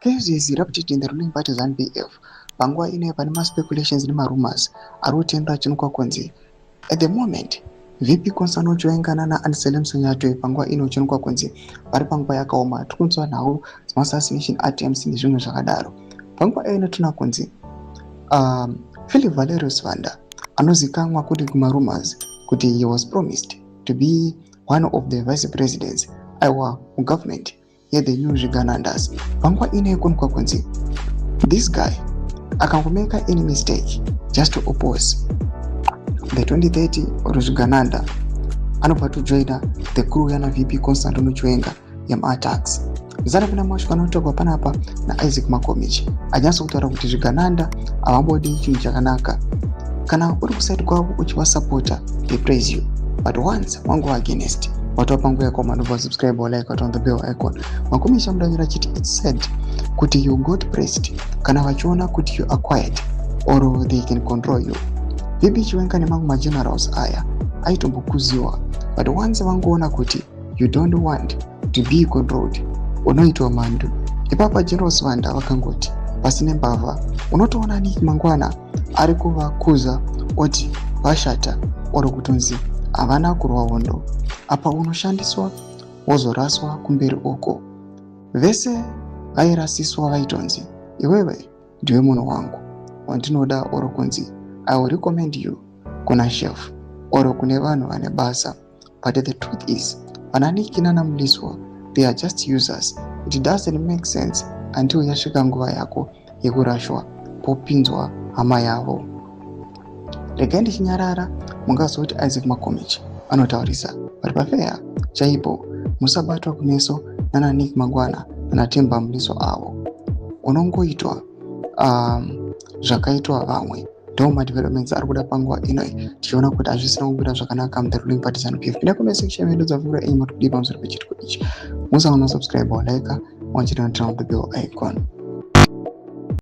Chaos is erupted in the ruling party ZANU-PF. Panguva ine pane speculations nemarumors ari kutendera chinokwa kunzi at the moment VP Konsano Chiwenga naAnselm Sonyatwe panguva ino chinokwa kunzi vari panguva yakaoma tiri kunzwa nhau dzema-assassination attempts nezvimwe zvakadaro. Panguva ino tinoona kunzi Philip Valerius Vanda anozikamwa kuti kumarumors kuti he was promised to be one of the vice presidents aiwa mugovernment the new Zviganandas. Panguva ine kunokwa kunzi this guy akangomeka any mistake just to oppose the 2030 Zvigananda anobva tojoina the crew yana VP Constantino Chiwenga yema-attacks. Zvarapina macho kanotogwa panapa naIsaac Makomichi anyatsa kutaura kuti Zvigananda havambodi chinhu chakanaka. Kana uri kuside kwavo uchivasupporta they praise you, but once wango against watova panguva yakaoma ndobva subscribe or like on the bell icon. Makomichi amudanyira chiti it's said kuti you got pressed kana vachiona kuti you are quiet or they can control you. VP Chiwenga nemamwe magenerals aya aitombokuziwa, but once vangoona kuti you don't want to be controlled unoitwa mandu. Ipapa generals Vanda vakangoti pasine mbavha. Unotoona Nick Mangwana ari kuvakuza oti vashata oro kutonzi havana kurwa hondo. Apa unoshandiswa wozoraswa kumberi uko. Vese vairasiswa vaitonzi iwewe ndiwe munhu wangu wandinoda oro kunzi I will recommend you kuna chef oro kune vanhu vane basa. But the truth is Vananiki naMliswa they are just users. It doesn't make sense until yasvika nguva yako yekurashwa popinzwa hama yavo. Regai ndichinyarara mungazoti Isaac Makomichi anotaurisa, but pafeya chaipo musabatwa kumeso nana Nick Mangwana nana Temba Mliswa avo. Unongoitwa zvakaitwa vamwe. Ndo madevelopments ari kuda panguva inoi tichiona kuti hazvisina kumira zvakanaka mu the ruling party ZANU-PF. Pinda comment section yedu dzavhura aim kuti kudii pamusoro pechitiko ichi. Musaona subscribe or like wanchita turn on the bell icon.